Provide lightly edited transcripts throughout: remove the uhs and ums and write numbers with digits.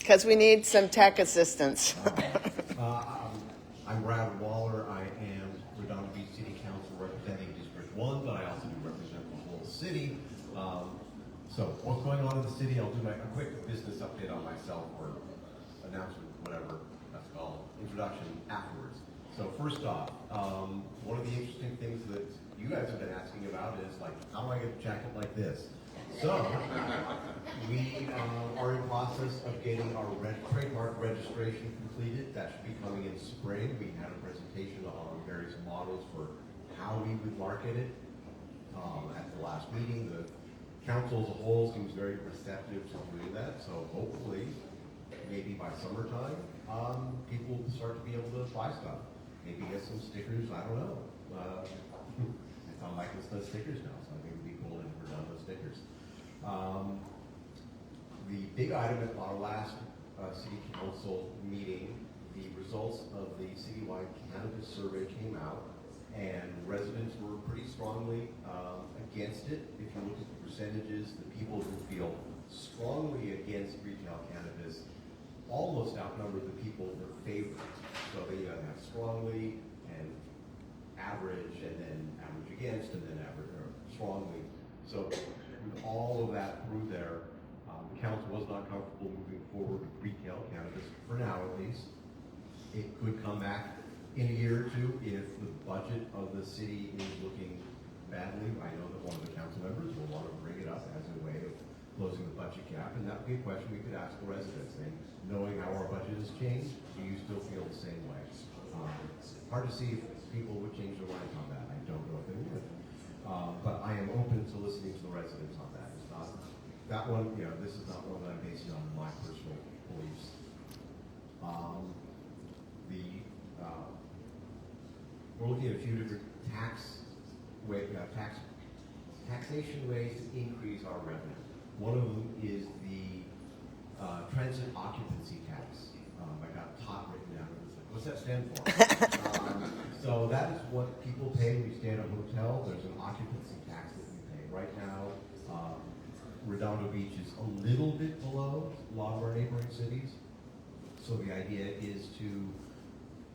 because we need some tech assistance. I'm Brad Waller. I am Redondo Beach City Council representing District 1, but I also do represent the whole city. So what's going on in the city? I'll do a quick business update on myself, or announcement, whatever that's called, introduction afterwards. So first off, one of the interesting things that you guys have been asking about is, like, how do I get a jacket like this? So we are in process of getting our trademark registration completed. That should be coming in spring. We had a presentation on various models for how we would market it at the last meeting. The council as a whole seems very receptive to doing that. So hopefully, maybe by summertime, people will start to be able to buy stuff. Maybe get some stickers. I don't know. I found Michael's does stickers now, so I think it'd be cool if we're done with stickers. The big item at our last city council meeting, the results of the citywide cannabis survey came out, and residents were pretty strongly against it. If you look at the percentages, the people who feel strongly against retail cannabis almost outnumber the people who are favored. So they have strongly and average, and then average against, and then average or strongly. So with all of that through there, the council was not comfortable moving forward with retail cannabis, for now at least. It could come back in a year or two if the budget of the city is looking badly. I know that one of the council members will want to bring it up as a way of closing the budget gap, and that would be a question we could ask the residents. Knowing how our budget has changed, do you still feel the same way? Hard to see if people would change their minds on that. I don't know if they would. But I am open to listening to the residents on that. It's not that one, this is not one that I'm basing on my personal beliefs. We're looking at a few different taxation ways to increase our revenue. One of them is the transit occupancy tax. I got TOT written down. What's that stand for? So that is what people pay when you stay at a hotel. There's an occupancy tax that we pay. Right now, Redondo Beach is a little bit below a lot of our neighboring cities. So the idea is to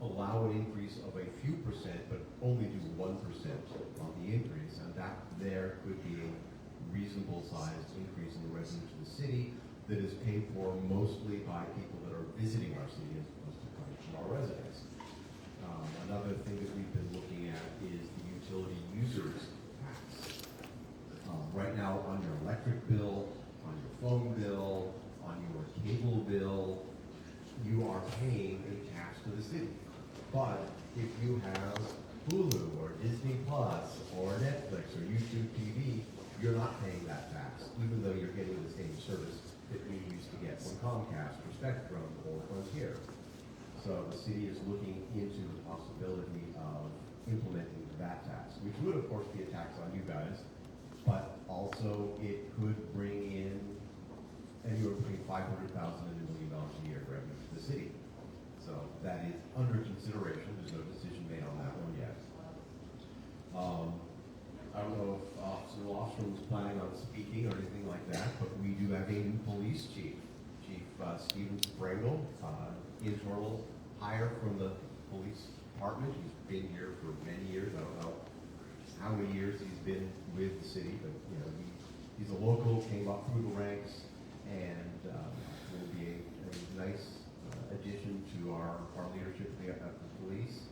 allow an increase of a few percent, but only do 1% on the increase. And that there could be a reasonable sized increase in the revenue to the city that is paid for mostly by people that are visiting our city as opposed to coming from our residents. Another thing that we've been looking at is the utility users tax. Right now, on your electric bill, on your phone bill, on your cable bill, you are paying a tax to the city. But if you have Hulu or Disney Plus or Netflix or YouTube TV, you're not paying that tax, even though you're getting the same service that we used to get from Comcast or Spectrum or Frontier. So the city is looking into the possibility of implementing that tax, which would of course be a tax on you guys, but also it could bring in anywhere between $500,000 and $1 million a year revenue to the city. So that is under consideration. There's no decision made on that one yet. I don't know if Officer Lofstrom was planning on speaking or anything like that, but we do have a new police chief, Chief Stephen Sprangle, internal hire from the police department. He's been here for many years. I don't know how many years he's been with the city, but he's a local, came up through the ranks, and will be a nice addition to our leadership at the police.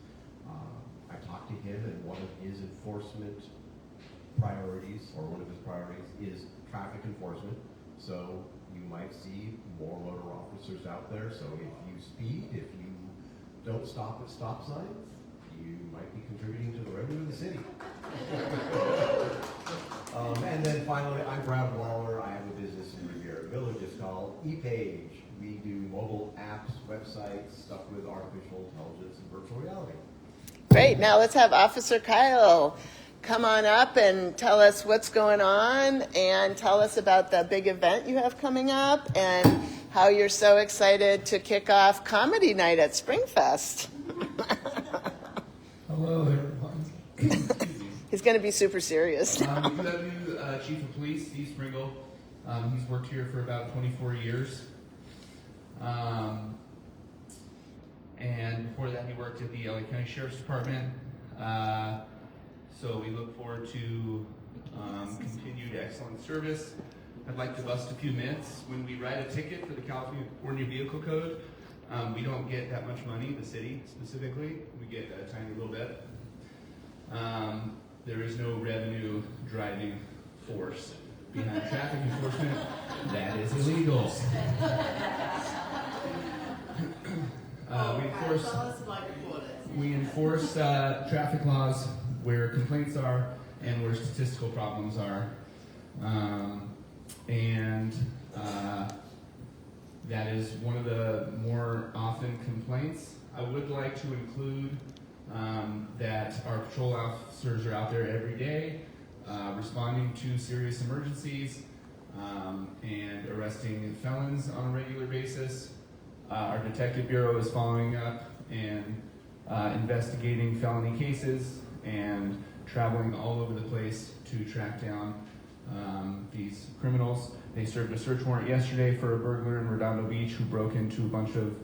I talked to him, and one of his enforcement priorities, or one of his priorities, is traffic enforcement. So you might see more motor officers out there. So if you speed, if you don't stop at stop signs, you might be contributing to the revenue of the city. And then finally, I'm Brad Waller. I have a business in Riviera Village. It's called ePage. We do mobile apps, websites, stuff with artificial intelligence and virtual reality. Great. Now let's have Officer Kyle come on up and tell us what's going on, and tell us about the big event you have coming up and how you're so excited to kick off comedy night at Springfest. Hello, everyone. He's going to be super serious. We do have new Chief of Police, Steve Springle. He's worked here for about 24 years. And before that, he worked at the LA County Sheriff's Department. So we look forward to continued excellent service. I'd like to bust a few myths. When we write a ticket for the California Vehicle Code, we don't get that much money, the city specifically. We get a tiny little bit. There is no revenue driving force behind traffic enforcement. That is illegal. We enforce traffic laws where complaints are and where statistical problems are. That is one of the more often complaints. I would like to include that our patrol officers are out there every day responding to serious emergencies and arresting felons on a regular basis. Our detective bureau is following up and investigating felony cases and traveling all over the place to track down these criminals. They served a search warrant yesterday for a burglar in Redondo Beach who broke into a bunch of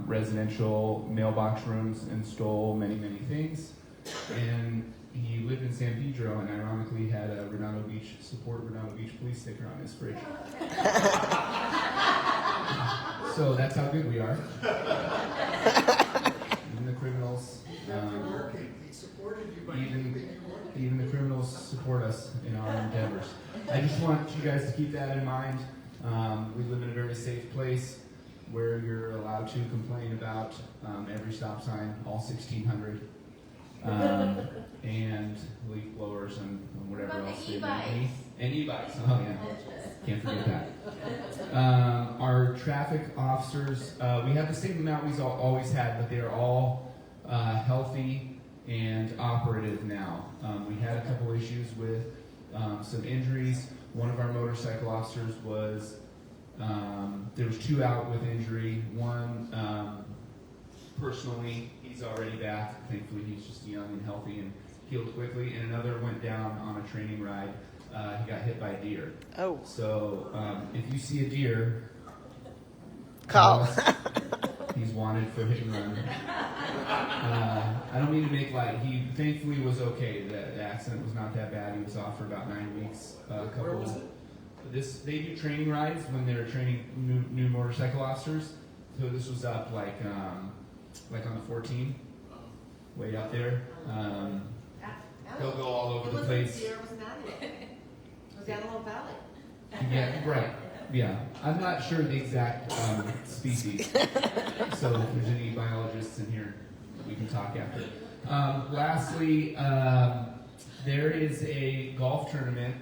residential mailbox rooms and stole many, many things. And he lived in San Pedro and ironically had a Redondo Beach police sticker on his fridge. So that's how good we are. Even the criminals, even the criminals support us in our endeavors. I just want you guys to keep that in mind. We live in a very safe place where you're allowed to complain about every stop sign, all 1,600, and leaf blowers and whatever else. And e-bikes. Oh yeah, can't forget that. Our traffic officers, we have the same amount we've always had, but they are all healthy and operative now. We had a couple issues with some injuries. One of our motorcycle officers was, there was 2 out with injury. One, personally, he's already back. Thankfully, he's just young and healthy and healed quickly. And another went down on a training ride. He got hit by a deer. Oh. So if you see a deer, call. He's wanted for hit and run. I don't mean to make light. He thankfully was okay. The accident was not that bad. He was off for about 9 weeks. Where was it? They do training rides when they're training new motorcycle officers. So this was up like on the 14, way out there. He'll go all over the place. Was that a little valley? Yeah, right. Yeah, I'm not sure the exact species. So if there's any biologists in here, we can talk after. Lastly, there is a golf tournament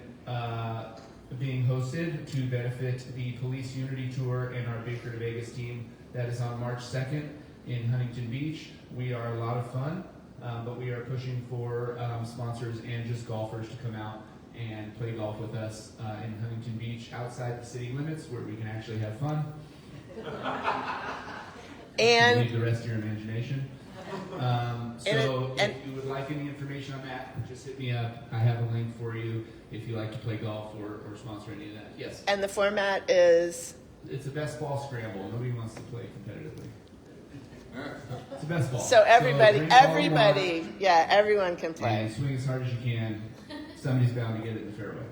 being hosted to benefit the Police Unity Tour and our Baker to Vegas team. That is on March 2nd in Huntington Beach. We are a lot of fun, but we are pushing for sponsors and just golfers to come out and play golf with us in Huntington Beach outside the city limits where we can actually have fun. And leave the rest to your imagination. If you would like any information on that, just hit me up. I have a link for you if you like to play golf or sponsor any of that. Yes. And the format is? It's a best ball scramble. Nobody wants to play competitively. It's a best ball. So everybody, everyone can play. And swing as hard as you can. Somebody's bound to get it in the fairway.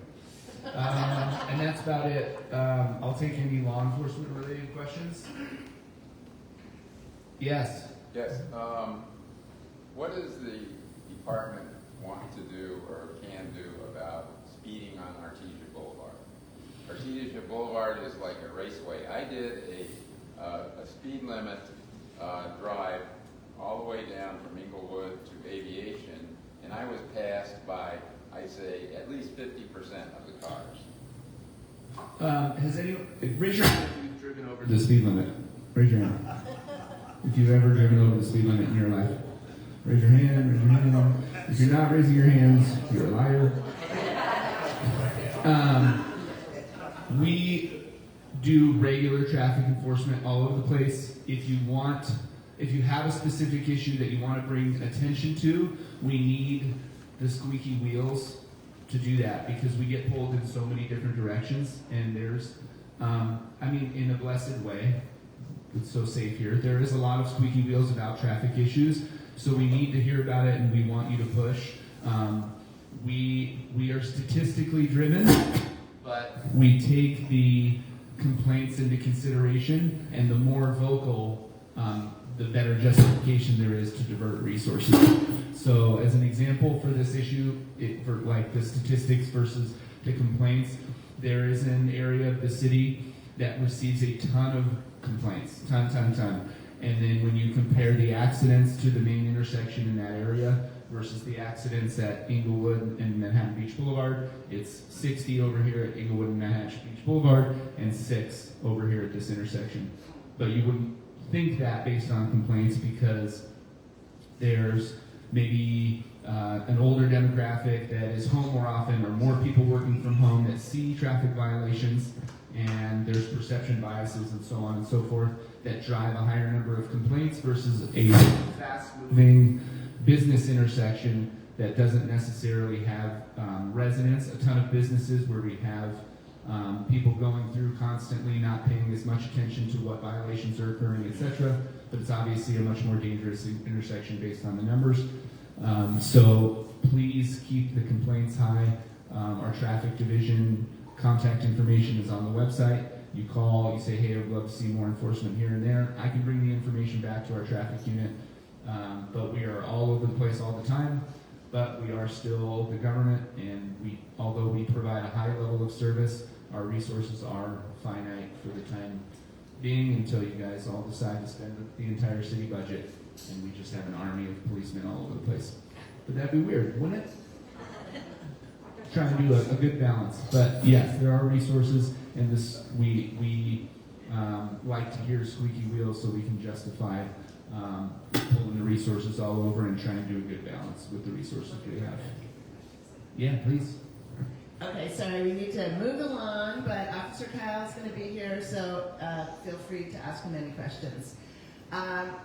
And that's about it. I'll take any law enforcement related questions. Yes. Yes. What does the department want to do or can do about speeding on Artesia Boulevard? Artesia Boulevard is like a raceway. I did a speed limit drive all the way down from Inglewood to Aviation, and I was passed by, I say, at least 50% of the cars. Has anyone, raise your hand if you've driven over the speed limit. Raise your hand. If you've ever driven over the speed limit in your life. Raise your hand, raise your hand. If you're not raising your hands, you're a liar. We do regular traffic enforcement all over the place. If you have a specific issue that you want to bring attention to, we need the squeaky wheels to do that because we get pulled in so many different directions and there's, in a blessed way, it's so safe here. There is a lot of squeaky wheels about traffic issues, so we need to hear about it, and we want you to push. We are statistically driven, but we take the complaints into consideration, and the more vocal, the better justification there is to divert resources. So as an example for this issue, for like the statistics versus the complaints, there is an area of the city that receives a ton of complaints, ton. And then when you compare the accidents to the main intersection in that area versus the accidents at Inglewood and Manhattan Beach Boulevard, it's 60 over here at Inglewood and Manhattan Beach Boulevard and 6 over here at this intersection. But you wouldn't think that based on complaints because there's maybe an older demographic that is home more often, or more people working from home that see traffic violations, and there's perception biases and so on and so forth that drive a higher number of complaints versus a fast-moving business intersection that doesn't necessarily have residents, a ton of businesses where we have people going through constantly, not paying as much attention to what violations are occurring, etc. But it's obviously a much more dangerous intersection based on the numbers. So please keep the complaints high. Our traffic division contact information is on the website. You call, you say, hey, I'd love to see more enforcement here and there. I can bring the information back to our traffic unit. But we are all over the place all the time. But we are still the government, and although we provide a high level of service, our resources are finite for the time being until you guys all decide to spend the entire city budget, and we just have an army of policemen all over the place. But that'd be weird, wouldn't it? Trying to do a good balance. But yes, there are resources, and this we like to hear squeaky wheels so we can justify pulling the resources all over and trying to do a good balance with the resources we have. Yeah, please. Okay, sorry, we need to move along, but Officer Kyle's going to be here, so feel free to ask him any questions.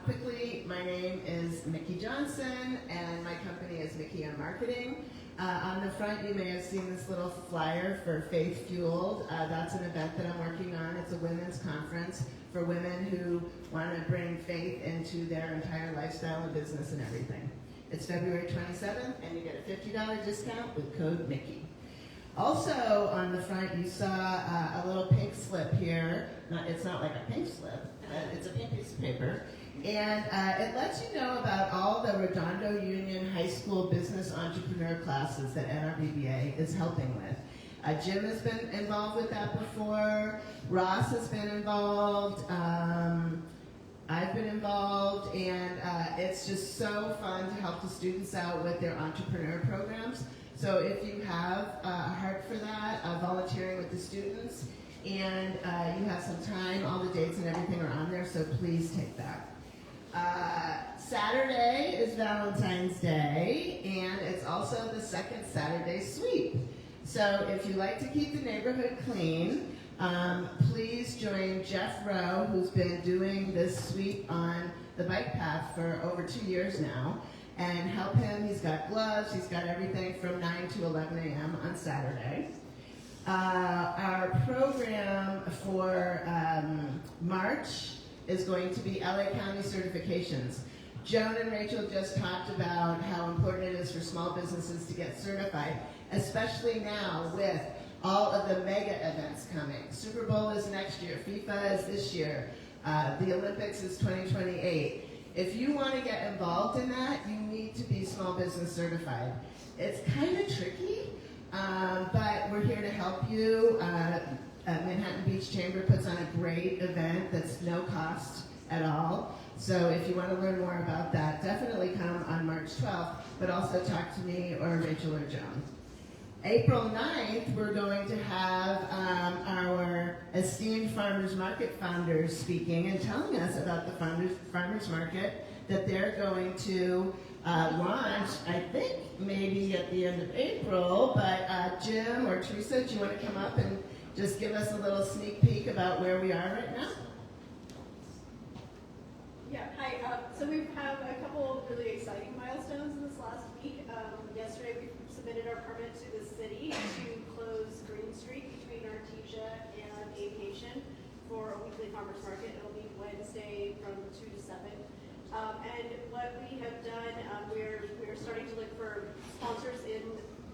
Quickly, my name is Mickey Johnson, and my company is Mickey on Marketing. On the front, you may have seen this little flyer for Faith Fueled. That's an event that I'm working on. It's a women's conference for women who want to bring faith into their entire lifestyle and business and everything. It's February 27th, and you get a $50 discount with code Mickey. Also on the front, you saw a little pink slip here. It's not like a pink slip, but it's a pink piece of paper. And it lets you know about all the Redondo Union High School business entrepreneur classes that NRBBA is helping with. Jim has been involved with that before. Ross has been involved. I've been involved, and it's just so fun to help the students out with their entrepreneur programs. So if you have a heart for that, volunteering with the students, and you have some time, all the dates and everything are on there, so please take that. Saturday is Valentine's Day, and it's also the second Saturday sweep. So if you like to keep the neighborhood clean, please join Jeff Rowe, who's been doing this sweep on the bike path for over 2 years now, and help him. He's got gloves, he's got everything from 9 to 11 a.m. on Saturday. Our program for March is going to be LA County certifications. Joan and Rachel just talked about how important it is for small businesses to get certified, especially now with all of the mega events coming. Super Bowl is next year, FIFA is this year, the Olympics is 2028. If you want to get involved in that, you need to be small business certified. It's kind of tricky, but we're here to help you. Manhattan Beach Chamber puts on a great event that's no cost at all. So if you want to learn more about that, definitely come on March 12th, but also talk to me or Rachel or Joan. April 9th, we're going to have our esteemed Farmers Market founders speaking and telling us about the Farmers Market that they're going to launch, I think, maybe at the end of April. But Jim or Teresa, do you want to come up and just give us a little sneak peek about where we are right now? Yeah, hi. So we have a couple of really exciting milestones in this last week. Yesterday we submitted our permit to the city to close Green Street between Artesia and Aviation for a weekly farmers market. It'll be Wednesday from 2 to 7. And what we have done, we're starting to look for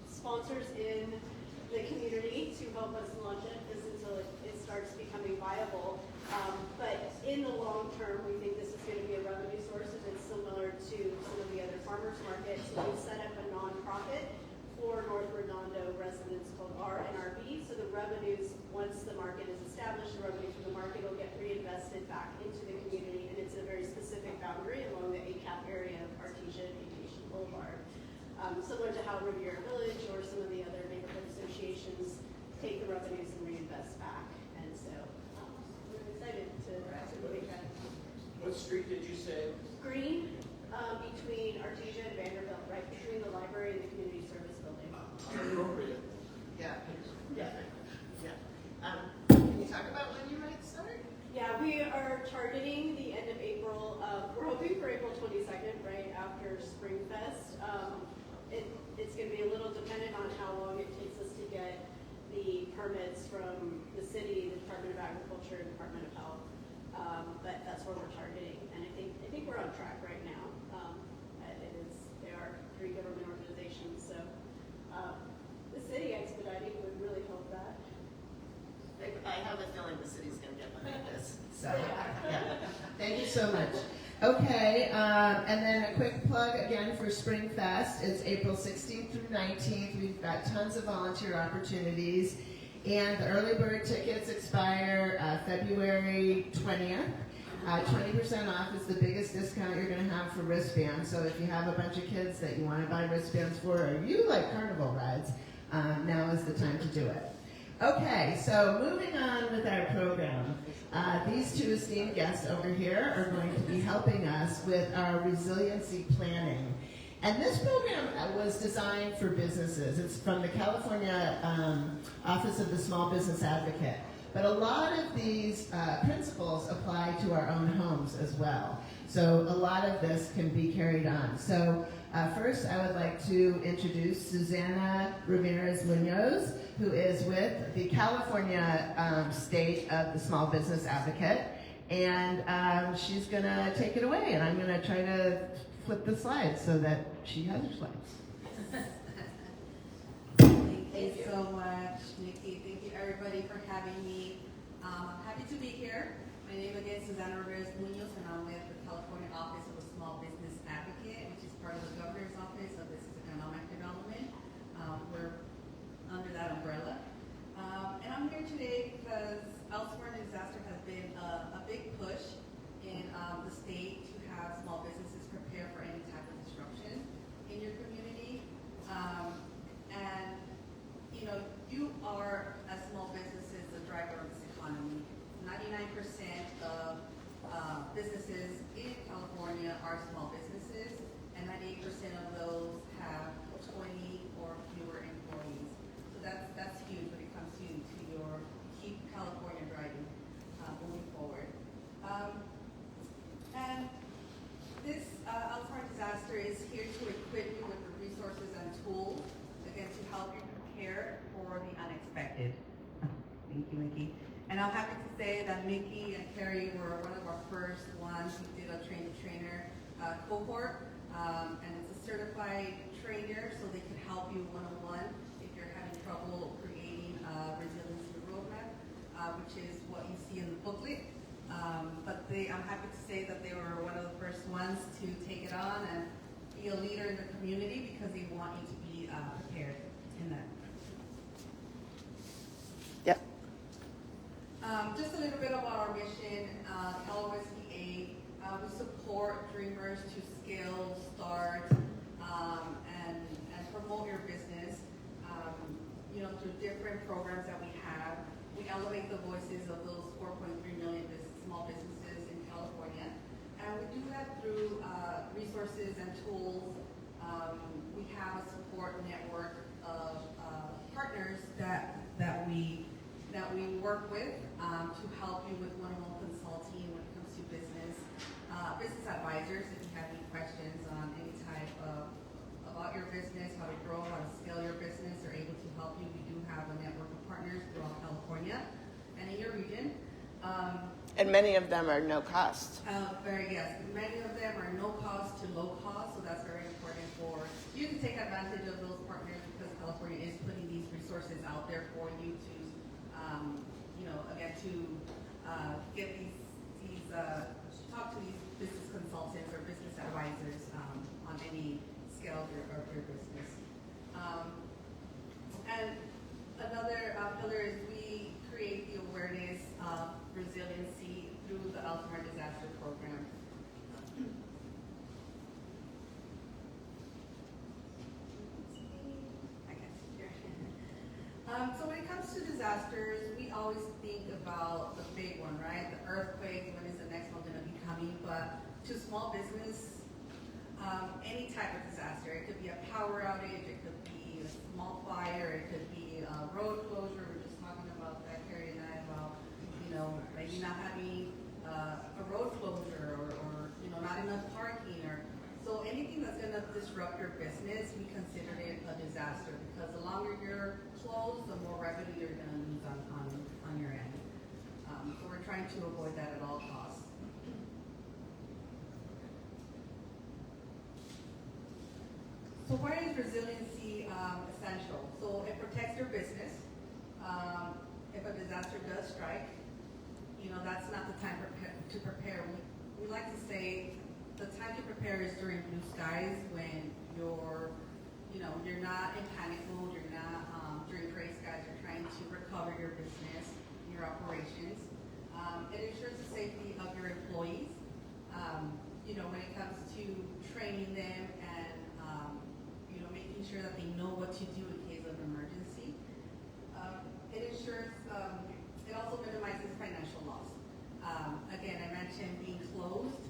sponsors in the community to help us launch it until it starts becoming viable. But in the long term, we think this is going to be a revenue source, and it's similar to some of the other farmers markets. So we set up a nonprofit for North Redondo residents called RNRB. So the revenues, once the market is established, the revenue from the market will get reinvested back into the community, and it's a very specific boundary along the ACAP area of Artesia and Aviation Boulevard. Similar to how Riviera Village or some of the other neighborhood associations take the revenues and reinvest back. And so we're excited to make that. What street did you say? Green, between Artesia and Vanderbilt, right between the library and the community service building. Appropriate. Yeah. Can you talk about when you might start? Yeah, we are targeting the end of April. We're hoping for April 22nd, right after Spring Fest. It's going to be a little dependent on how long it takes us to get the permits from the city, the Department of Agriculture, and Department of Health. But that's where we're targeting, and I think we're on track right now. They are 3 government organizations, so the city expediting would really help that. I have a feeling the city's going to get behind this. So, yeah. Thank you so much. Okay, and then a quick plug again for Spring Fest. It's April 16th through 19th. We've got tons of volunteer opportunities, and the early bird tickets expire February 20th. 20% off is the biggest discount you're going to have for wristbands. So if you have a bunch of kids that you want to buy wristbands for, or you like carnival rides, now is the time to do it. Okay, so moving on with our program. These 2 esteemed guests over here are going to be helping us with our resiliency planning. And this program was designed for businesses. It's from the California Office of the Small Business Advocate. But a lot of these principles apply to our own homes as well. So a lot of this can be carried on. So first, I would like to introduce Susana Ramirez-Munoz, who is with the California State of the Small Business Advocate. And she's going to take it away. And I'm going to try to flip the slides so that she has her slides. Thank you so much, Nikki. Thank you, everybody, for having me. I'm happy to be here. My name again is Susana Ramirez-Munoz, and I'm with the California Office of the Small Business Advocate, which is part of the Governor's Office of Business Economic Development. We're under that umbrella. And I'm here today because Outsmart Disaster has been a big push in the state to have small businesses prepare for any type of disruption in your community. And you know, you are, as small businesses, the driver of this economy. 99% of businesses in California are small businesses, and 98% of those have 20 or fewer employees. So that's huge when it comes to your keep California driving moving forward. And this Outsmart Disaster is here to equip you with the resources and tools, again, to help you prepare for the unexpected. Thank you, Mickey. And I'm happy to say that Mickey and Carrie were one of our first ones who did a train-the-trainer cohort. And it's a certified trainer, so they can help you one-on-one if you're having trouble creating a resiliency roadmap, which is what you see in the booklet. But I'm happy to say that they were one of the first ones to take it on and be a leader in the community because they want you to be prepared in that. Yep. Just a little bit about our mission. CalOSBA, we support dreamers to scale, start, and promote your business. Through different programs that we have, we elevate the voices of those 4.3 million small businesses in California, and we do that through resources and tools. We have a support network of partners that we work with to help you with one-on-one consulting when it comes to business advisors. If you have any questions on any type of about your business, how to grow, how to scale your business, are able to help you. We do have a network of partners throughout California and in your region. And many of them are no cost. Yes, many of them are no cost to low cost, so that's very important for you to take advantage of those partners because California is putting these resources out there for you to, again, to get talk to these business consultants or business advisors on any scale of your business. And another pillar is we create the awareness of resiliency through the Outsmart Disaster Program. So when it comes to disasters, we always think about the big one, right? The earthquake, when is the next one going to be coming? But to small business, any type of disaster, it could be a power outage, it could be a small fire, it could be a road closure. We're just talking about that, Carrie and I, about, maybe not having a road closure or not enough parking so anything that's going to disrupt your business, we consider it a disaster because the longer you're closed, the more revenue you're going to lose on your end. So we're trying to avoid that at all costs. So why is resiliency essential? So it protects your business. If a disaster does strike, that's not the time to prepare. We like to say the time to prepare is during blue skies when you're not in panic mode, you're not during gray skies, you're trying to recover your business, your operations. It ensures the safety of your employees. When it comes to training them and making sure that they know what to do in case of emergency. It ensures, it also minimizes financial loss. Again, I mentioned being closed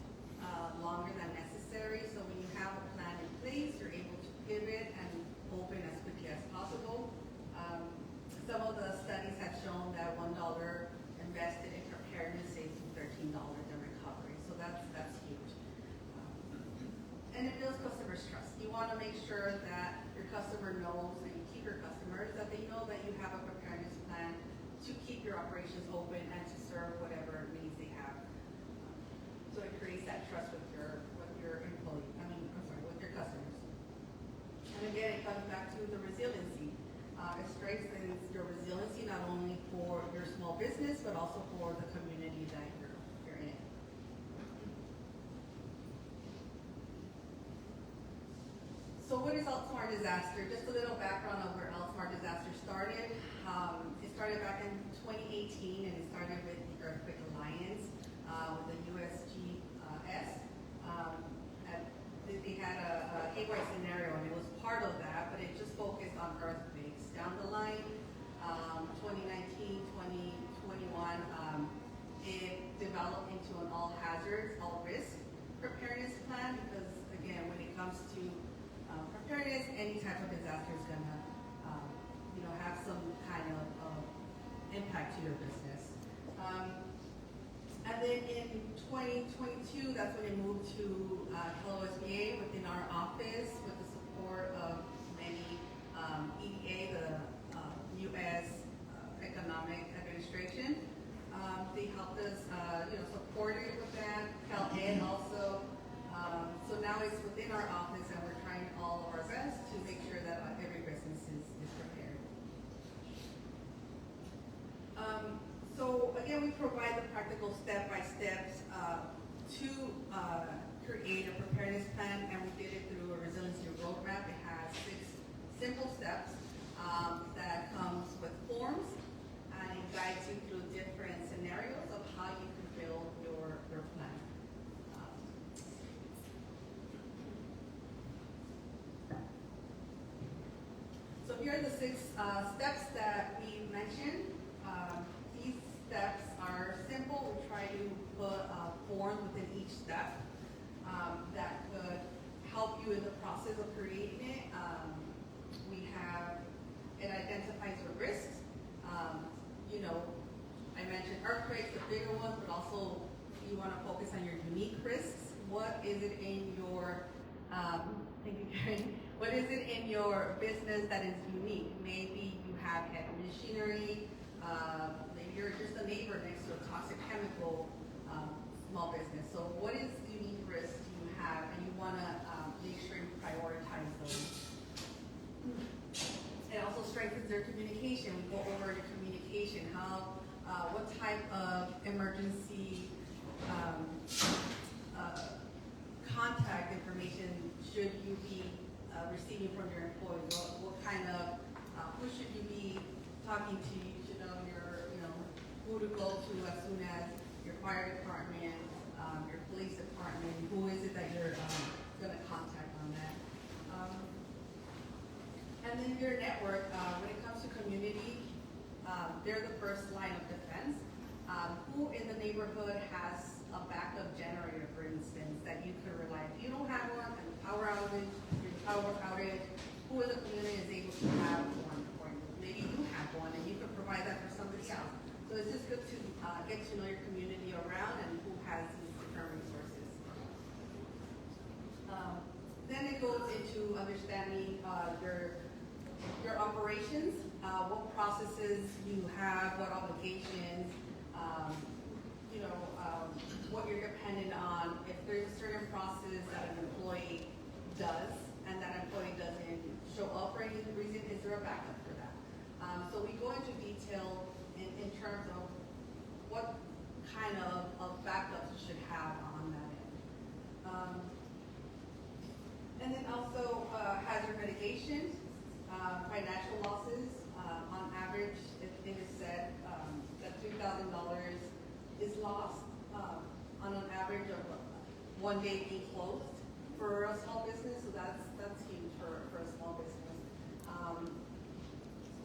longer than necessary, so when you have a plan in place, you're able to pivot and open as quickly as possible. Some of the studies have shown that $1 invested in preparedness saves you $13 in recovery, so that's huge. And it builds customers' trust. You want to make sure that your customer knows, and you keep your customers, that they know that you have a preparedness plan to keep your operations open and to serve whatever needs they have. So it creates that trust with your with your customers. And again, it comes back to the resiliency. It strengthens your resiliency not only for your small business, but also for the community that you're in. So what is Outsmart Disaster? Just a little background of where Outsmart Disaster started. It started back in 2018, and it started with the Earthquake Alliance, with the USGS. They had a haywire scenario, and it was part of that, but it just focused on earthquakes. Down the line, 2019, 2021, it developed into an all hazards, all risk preparedness plan because, again, when it comes to preparedness, any type of disaster is going to have some kind of impact to your business. And then in 2022, that's when it moved to CalOSBA within our office with the support of many EDA, the U.S. Economic Administration. They helped us, supported with that. CalEd also. So now it's within our office, and we're trying all of our best to make sure that every business is prepared. So again, we provide the practical step-by-steps to create a preparedness plan, and we did it through a resiliency roadmap. It has 6 simple steps that comes with forms, and it guides you through different scenarios of how you can build your plan. So here are the 6 steps that we mentioned. These steps are simple. We try to put a form within each step that could help you in the process of creating it. It identifies your risks. I mentioned earthquakes, the bigger ones, but also you want to focus on your unique risks. What is it in your, thank you, Karen. What is it in your business that is unique? Maybe you have heavy machinery, maybe you're just a neighbor neighbor next to a toxic chemical small business. So what is unique risks you have, and you want to make sure you prioritize those. It also strengthens their communication. We go over the communication, what type of emergency contact information should you be receiving from your employees? What kind of, who should you be talking to? You should know who to go to as soon as your fire department, your police department, who is it that you're going to contact on that. And then your network, when it comes to community, they're the first line of defense. Who in the neighborhood has a backup generator, for instance, that you could rely on? If you don't have one, and power outage, who in the community is able to have one for you? Maybe you have one and you could provide that for somebody else. So it's just good to get to know your community around and who has these different resources. Then it goes into understanding your operations, what processes you have, what obligations, what you're dependent on. If there's a certain process that an employee does and that employee doesn't show up for any reason, is there a backup for that? So we go into detail in terms of what kind of backups you should have on that end. And then also hazard mitigation, financial losses. On average, it is said that $2,000 is lost on an average of 1 day being closed for a small business. So that's huge for a small business.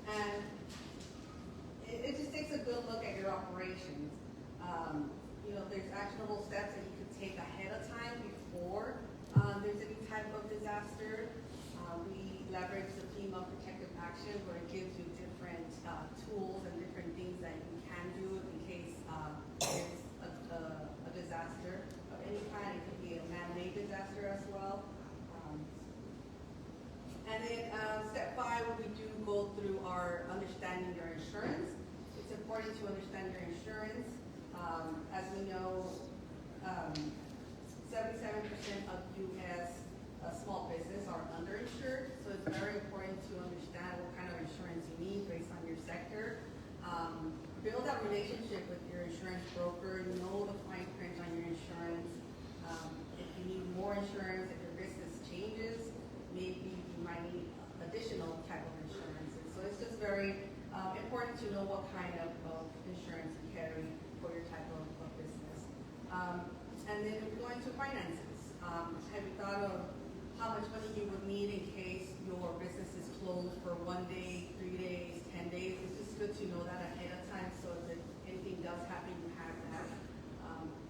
And it just takes a good look at your operations. There's actionable steps that you could take ahead of time before there's any type of disaster. We leverage the theme of protective action, where it gives you different tools and different things that you can do in case there's a disaster of any kind. It could be a man-made disaster as well. And then step 5, we do go through our understanding your insurance. It's important to understand your insurance. As we know, 77% of U.S. Small business are underinsured, so it's very important to understand what kind of insurance you need based on your sector. Build that relationship with your insurance broker. Know the fine print on your insurance. If you need more insurance, if your business changes, maybe you might need additional type of insurances. So it's just very important to know what kind of insurance you carry for your type of business. And then we go into finances. Have you thought of how much money you would need in case your business is closed for 1 day, 3 days, 10 days? It's just good to know that ahead of time, so if anything does happen, you have that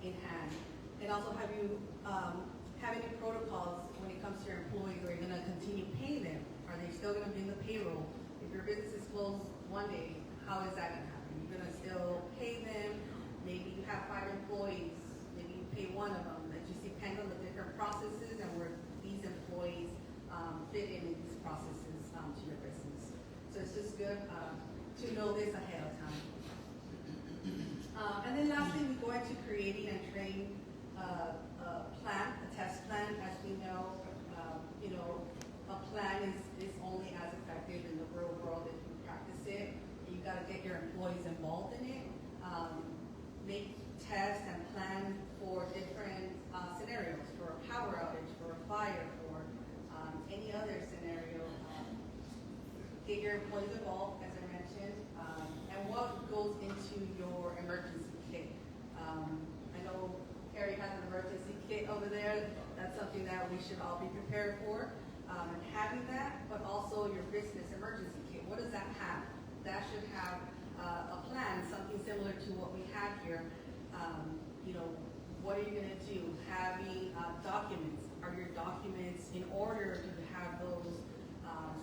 in hand. And also, have you have any protocols when it comes to your employees? Are you going to continue paying them? Are they still going to be in the payroll? If your business is closed 1 day, how is that going to happen? You're going to still pay them? Maybe you have 5 employees. Maybe you pay one of them. That just depends on the different processes and where these employees fit in these processes to your business. So it's just good to know this ahead of time. And then lastly, we go into creating and training a plan, a test plan. As we know, a plan is only as effective in the real world if you practice it. You got to get your employees involved in it. Make tests and plan for different scenarios, for a power outage, for a fire, for any other scenario. Get your employees involved, as I mentioned, and what goes into your emergency kit. I know Harry has an emergency kit over there. That's something that we should all be prepared for, and having that, but also your business emergency kit. What does that have? That should have a plan, something similar to what we have here. What are you going to do? Having documents. Are your documents in order to have those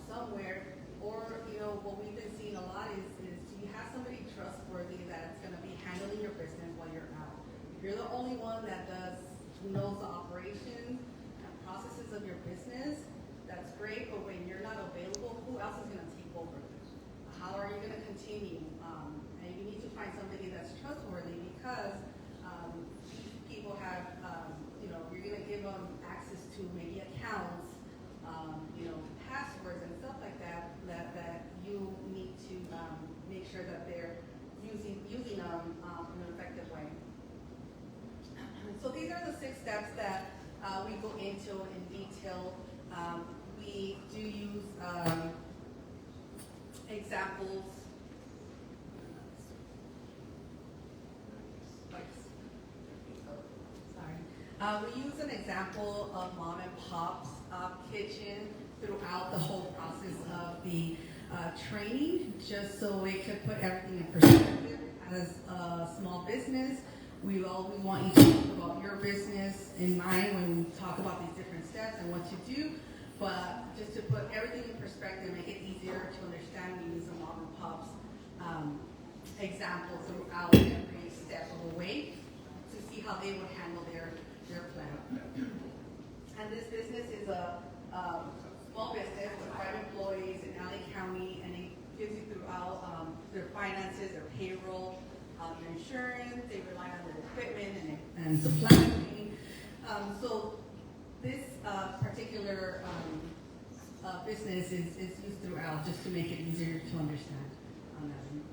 somewhere? Or, what we've been seeing a lot is do you have somebody trustworthy that's going to be handling your business while you're out? If you're the only one that knows the operations and processes of your business, that's great, but when you're not available, who else is going to take over? How are you going to continue? And you need to find somebody that's trustworthy them in an effective way. So these are the 6 steps that we go into in detail. We do use examples. We use an example of mom and pop's kitchen throughout the whole process of the training, just so we could put everything in perspective. As a small business, we always want you to think about your business in mind when we talk about these different steps and what to do. But just to put everything in perspective, make it easier to understand, we use a mom and pop's example throughout every step of the way to see how they would handle their plan. And this business is a small business with 5 employees in LA County, and it gives you throughout their finances, their payroll, their insurance. They rely on their equipment and supply chain. So this particular business is used throughout just to make it easier to understand on that end.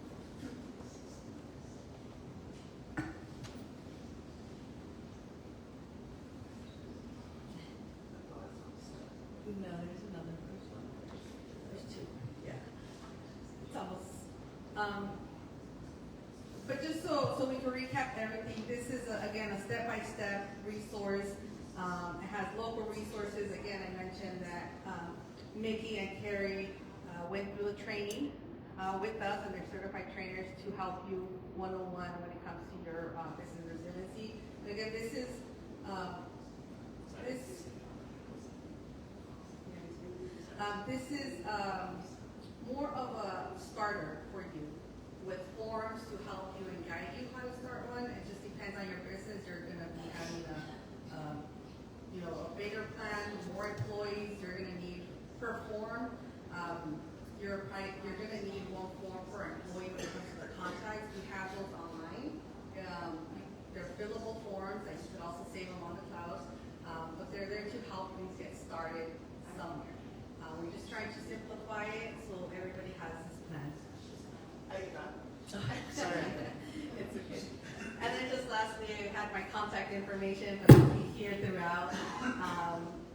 No, there's another first one. There's 2. Yeah. It's almost. But just so we can recap everything, this is, again, a step-by-step resource. It has local resources. Again, I mentioned that Mickey and Carrie went through the training with us, and they're certified trainers to help you one-on-one when it comes to your business resiliency. And again, this is more of a starter for you, with forms to help you and guide you how to start one. It just depends on your business. You're going to be having a bigger plan, more employees. You're going to need per form. You're going to need 1 form per employee when it comes to the contacts. We have those online. They're fillable forms. You could also save them on the cloud. But they're there to help things get started somewhere. We're just trying to simplify it so everybody has this plan. Sorry. It's okay. And then just lastly, I had my contact information, but I'll be here throughout.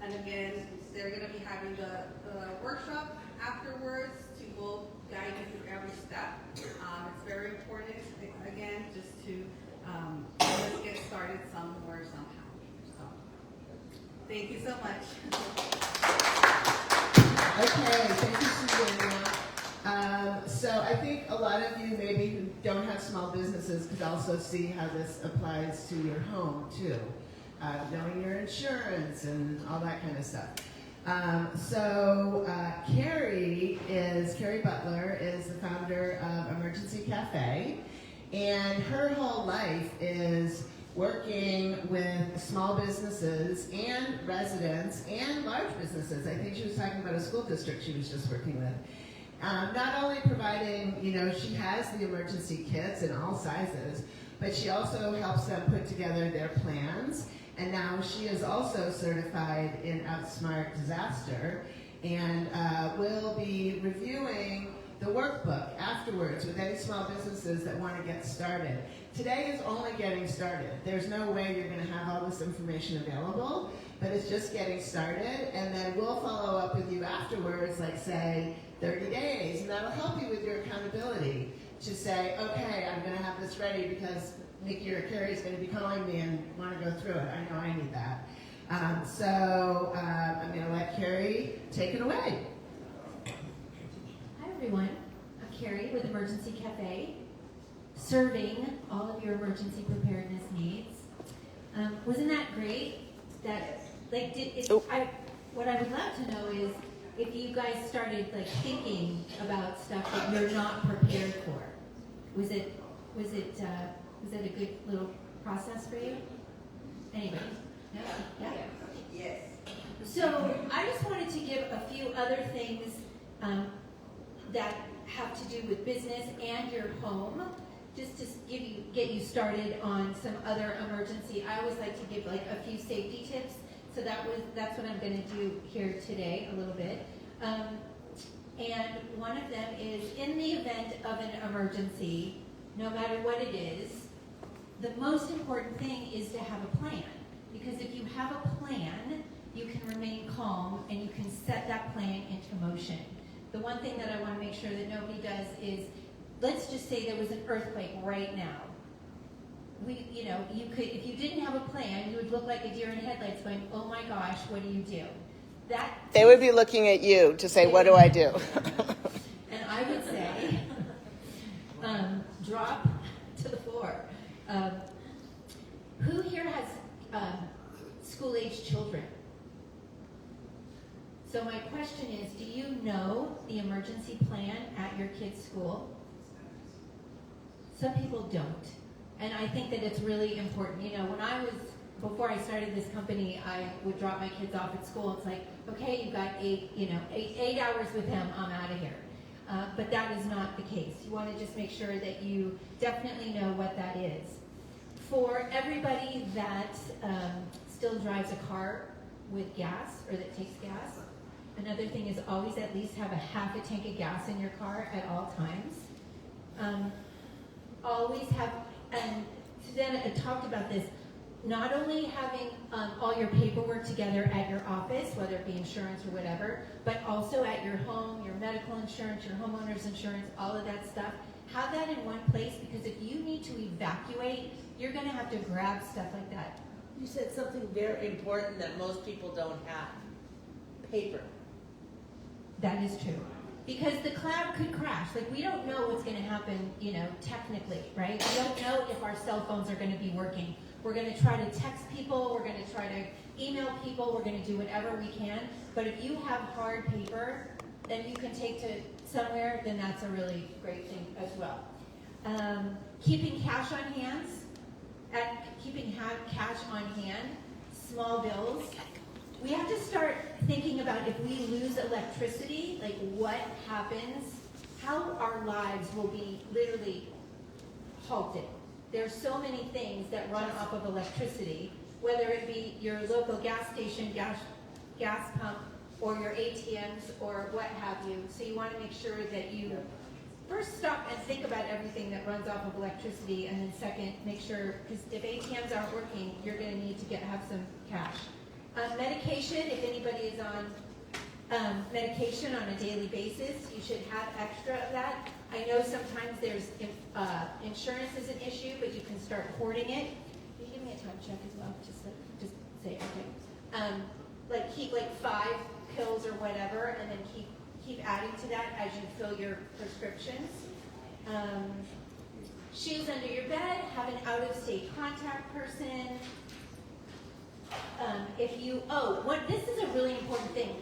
And again, they're going to be having the workshop afterwards to go guide you through every step. It's very important, again, just to let's get started somewhere, somehow. So, thank you so much. Okay, thank you, Susana. So I think a lot of you maybe who don't have small businesses could also see how this applies to your home too. Knowing your insurance and all that kind of stuff. Carrie Butler is the founder of Emergency Cafe, and her whole life is working with small businesses and residents and large businesses. I think she was talking about a school district she was just working with. Not only providing, she has the emergency kits in all sizes, but she also helps them put together their plans. And now she is also certified in Outsmart Disaster, and will be reviewing the workbook afterwards with any small businesses that want to get started. Today is only getting started. There's no way you're going to have all this information available, but it's just getting started, and then we'll follow up with you afterwards, like say 30 days, and that'll help you with your accountability to say, okay, I'm going to have this ready because Nikki or Carrie is going to be calling me and want to go through it. I know I need that. I'm going to let Carrie take it away. Hi everyone, I'm Carrie with Emergency Cafe, serving all of your emergency preparedness needs. Wasn't that great? What I would love to know is if you guys started thinking about stuff that you're not prepared for. Was it a good little process for you? Anyway, no? Yeah? Yes. So I just wanted to give a few other things that have to do with business and your home, just to get you started on some other emergency. I always like to give a few safety tips, so that's what I'm going to do here today a little bit. And one of them is, in the event of an emergency, no matter what it is, the most important thing is to have a plan. Because if you have a plan, you can remain calm and you can set that plan into motion. The one thing that I want to make sure that nobody does is, let's just say there was an earthquake right now. You could, if you didn't have a plan, you would look like a deer in headlights going, oh my gosh, what do you do? They would be looking at you to say, what do I do? And I would say, drop to the floor. Who here has school-age children? So my question is, do you know the emergency plan at your kid's school? Some people don't. And I think that it's really important. Before I started this company, I would drop my kids off at school. It's like, okay, you've got 8 hours with him, I'm out of here. But that is not the case. You want to just make sure that you definitely know what that is. For everybody that still drives a car with gas or that takes gas, another thing is always at least have a half a tank of gas in your car at all times. Always have, and Susana talked about this, not only having all your paperwork together at your office, whether it be insurance or whatever, but also at your home, your medical insurance, your homeowner's insurance, all of that stuff. Have that in one place, because if you need to evacuate, you're going to have to grab stuff like that. You said something very important that most people don't have. Paper. That is true. Because the cloud could crash. Like, we don't know what's going to happen, technically, right? We don't know if our cell phones are going to be working. We're going to try to text people. We're going to try to email people. We're going to do whatever we can. But if you have hard paper that you can take to somewhere, then that's a really great thing as well. Keeping cash on hand, cash on hand, small bills. We have to start thinking about, if we lose electricity, like what happens, how our lives will be literally halted. There's so many things that run off of electricity, whether it be your local gas station, gas pump, or your ATMs, or what have you. So you want to make sure that you first stop and think about everything that runs off of electricity, and then second, make sure, because if ATMs aren't working, you're going to need to have some cash. Medication, if anybody is on medication on a daily basis, you should have extra of that. I know sometimes there's insurance is an issue, but you can start hoarding it. Can you give me a time check as well? Just say okay. Keep 5 pills or whatever, and then keep adding to that as you fill your prescriptions. Shoes under your bed. Have an out-of-state contact person. This is a really important thing.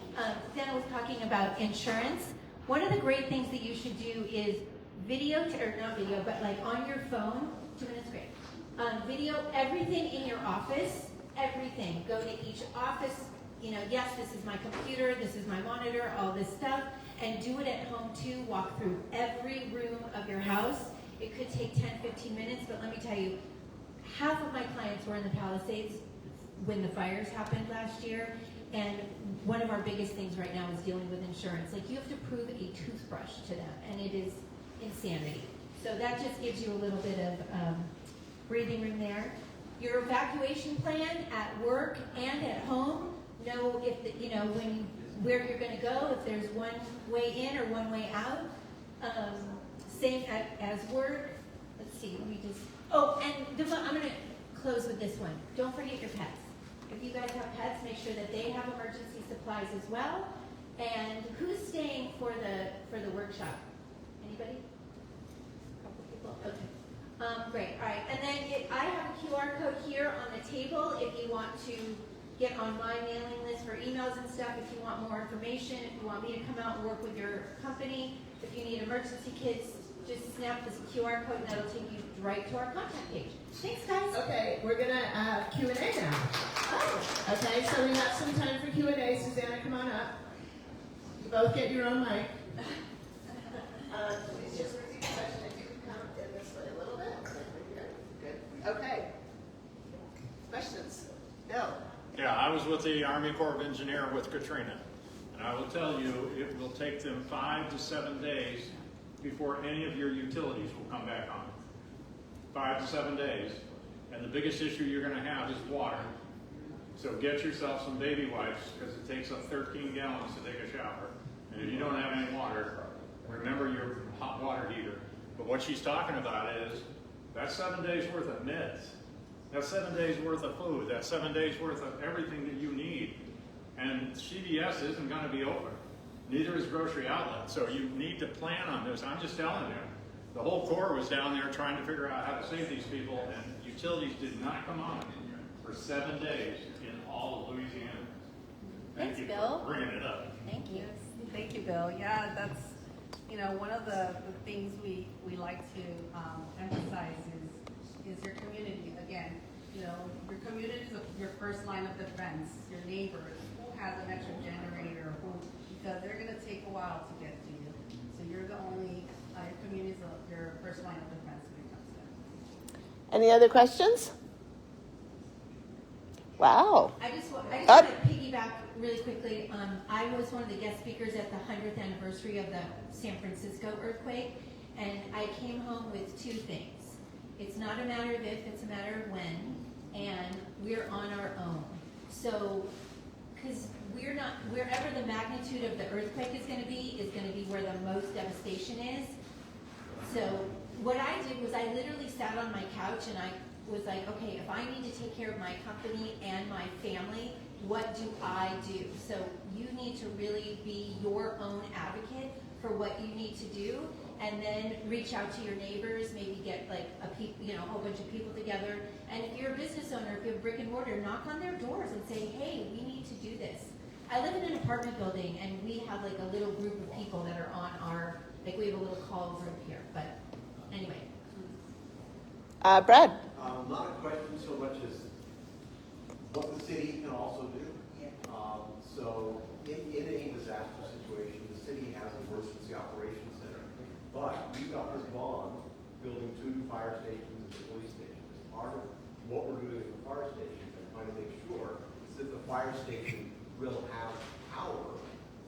Susana was talking about insurance. One of the great things that you should do is on your phone, 2 minutes great. Video everything in your office, everything. Go to each office, yes, this is my computer, this is my monitor, all this stuff, and do it at home too. Walk through every room of your house. It could take 10, 15 minutes, but let me tell you, half of my clients were in the Palisades when the fires happened last year, and one of our biggest things right now is dealing with insurance. Like, you have to prove a toothbrush to them, and it is insanity. So that just gives you a little bit of breathing room there. Your evacuation plan at work and at home. Know if where you're going to go. If there's one way in or one way out. Same as work. Let's see. I'm going to close with this one. Don't forget your pets. If you guys have pets, make sure that they have emergency supplies as well. And who's staying for the workshop? Anybody? A couple people? Okay. Great. All right. And then I have a QR code here on the table if you want to get on my mailing list for emails and stuff, if you want more information, if you want me to come out and work with your company, if you need emergency kits, just snap this QR code and that'll take you right to our contact page. Thanks, guys. Okay, we're going to Q&A now. Oh. Okay, so we have some time for Q&A. Susana, come on up. You both get your own mic. Please just repeat the question. If you can come in this way a little bit. Good. Okay. Questions? Bill? Yeah, I was with the Army Corps of Engineers with Katrina, and I will tell you it will take them 5 to 7 days before any of your utilities will come back on. 5 to 7 days. And the biggest issue you're gonna have is water. So get yourself some baby wipes, because it takes up 13 gallons to take a shower. And if you don't have any water, remember your hot water heater. But what she's talking about is, that's 7 days worth of meds. That's 7 days worth of food. That's 7 days worth of everything that you need. And CVS isn't gonna be open. Neither is grocery outlet. So you need to plan on this. I'm just telling you. The whole Corps was down there trying to figure out how to save these people, and utilities did not come on for 7 days in all of Louisiana. Thank Thanks, you Bill. for bringing it up. Thank you. Thank you, Bill. Yeah, that's, one of the things we like to emphasize is your community. Again, your community is your first line of defense, your neighbors, who has an extra generator, because they're gonna take a while to get to you. So you're the only, your community is your first line of defense when it comes to that. Any other questions? Wow. I just want to piggyback really quickly. I was one of the guest speakers at the 100th anniversary of the San Francisco earthquake, and I came home with two things. It's not a matter of if, it's a matter of when, and we're on our own. So, because we're not, wherever the magnitude of the earthquake is going to be where the most devastation is. So what I did was I literally sat on my couch and I was like, okay, if I need to take care of my company and my family, what do I do? So you need to really be your own advocate for what you need to do, and then reach out to your neighbors, maybe get like a whole bunch of people together. And if you're a business owner, if you have brick and mortar, knock on their doors and say, hey, we need to do this. I live in an apartment building, and we have like a little group of people that are on our, like we have a little call group here, but anyway. Brad. Not a question so much as what the city can also do. So in a disaster situation, the city has an emergency operations center, but we've got this bond building 2 new fire stations and a police station. As part of what we're doing at the fire station and trying to make sure that the fire station will have power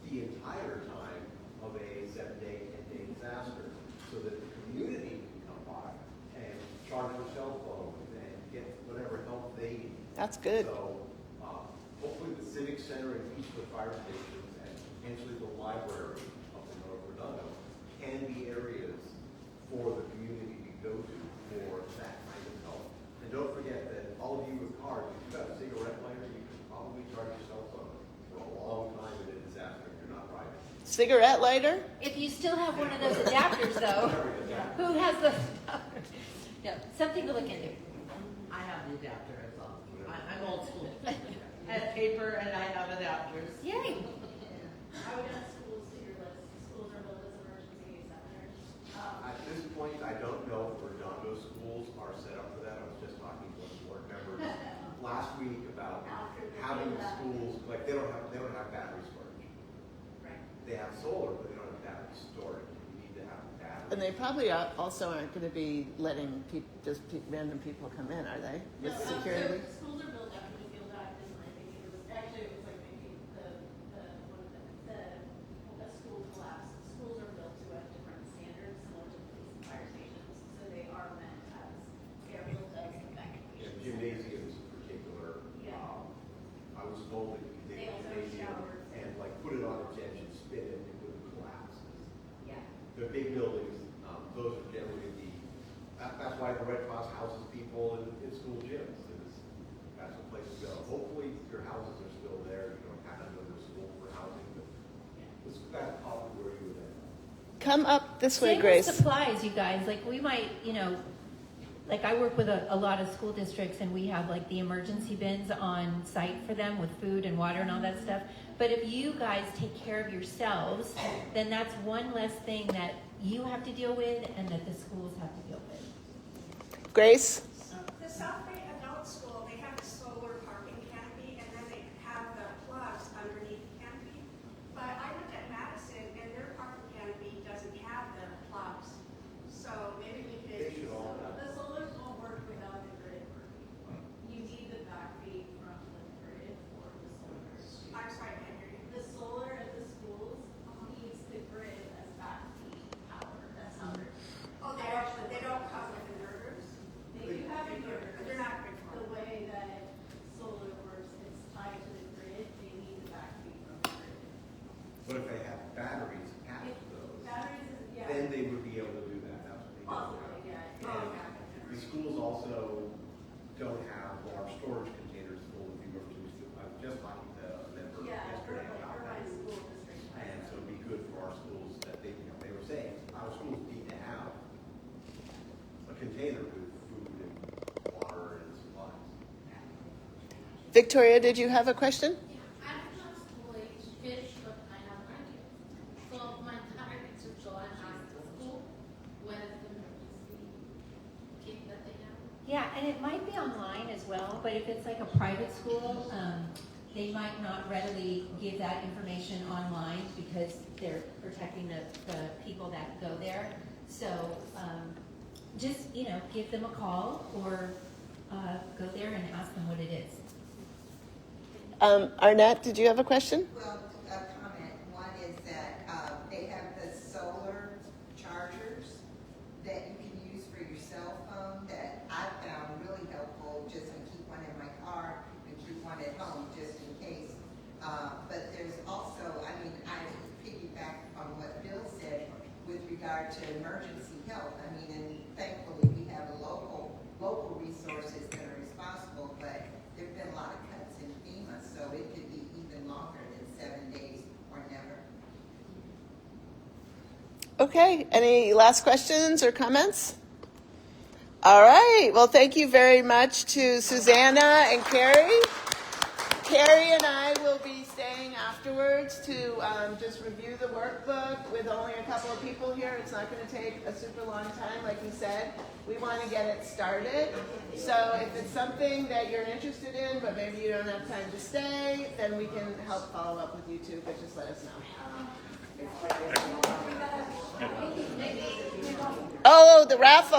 the entire time of a 7-day, 10-day disaster, so that the community can come by and charge their cell phone and get whatever help they need. That's good. So hopefully the civic center and each of the fire stations and potentially the library up in North Redondo can be areas for the community to go to for that kind of help. And don't forget that all of you with cars, if you've got a cigarette lighter, you can probably charge your cell phone for a long time in a disaster if you're not driving. Cigarette lighter? If you still have one of those adapters, though, who has the? Yeah, something to look into. I have the adapter as well. I'm old school. I have paper and I have adapters. Yay! I would add schools to your list. Schools are built as emergency centers. At this point, I don't know if Redondo schools are set up for that. I was just talking to one board members last week about having schools, like they don't have battery storage. Right. They have solar, but they don't have battery storage. You need to have battery. And they probably also aren't going to be letting random people come in, are they? With security? So schools are built after the field act, and I think it was like maybe the school collapse. Schools are built to a different standard, similar to police and fire stations, so they are meant as aerial does evacuation. Gymnasiums in particular. Yeah. I was told that they They also have gymnasium showers. and like put it on its edge and spin it and it collapses. Yeah. The big buildings, those are generally that's why the Red Cross houses people in school gyms. That's a place to go. Hopefully your houses are still there. You don't have to go to school for housing, but that's probably where you would end. Come up this way, Same Grace. with supplies, you guys. Like we might, like I work with a lot of school districts, and we have like the emergency bins on site for them with food and water and all that stuff. But if you guys take care of yourselves, then that's one less thing that you have to deal with and that the schools have to deal with. Grace? The South Bay Adult School, they have a solar parking canopy, and then they have the plugs underneath the canopy. But I looked at Madison, and their parking canopy doesn't have the plugs. So maybe we They could. should all have. The solars won't work without the grid working. You need the backfeed from the grid for the solars. I'm sorry, I can't hear you. The solar at the schools needs the grid as backfeed power. That's how they're. Oh, they don't come with inverters? also don't have large storage containers full of emergency. I was just talking to a member yesterday about that. And so it'd be good for our schools that they were saying, our schools need to have a container with food and water and supplies. Victoria, did you have a question? I have not school-age fish, but I have grandkids. So my target is to go and ask the school what is the emergency kit that they have. Yeah, and it might be online as well, but if it's like a private school, they might not readily give that information online because they're protecting the people that go there. So just, give them a call or go there and ask them what it is. Arnett, did you have a question? Well, a comment. One is that they have the solar chargers that you can use for your cell phone that I found really helpful just to keep one in my car and keep one at home just in case. But there's also, I piggyback on what Bill said with regard to emergency help. And thankfully we have local resources that are responsible, but there have been a lot of cuts in FEMA, so it could be even longer than 7 days or never. Okay, any last questions or comments? All right, well, thank you very much to Susana and Carrie. Carrie and I will be staying afterwards to just review the workbook with only a couple of people here. It's not going to take a super long time, like you said. We want to get it started. So if it's something that you're interested in, but maybe you don't have time to stay, then we can help follow up with you too, but just let us know. Oh, the raffle.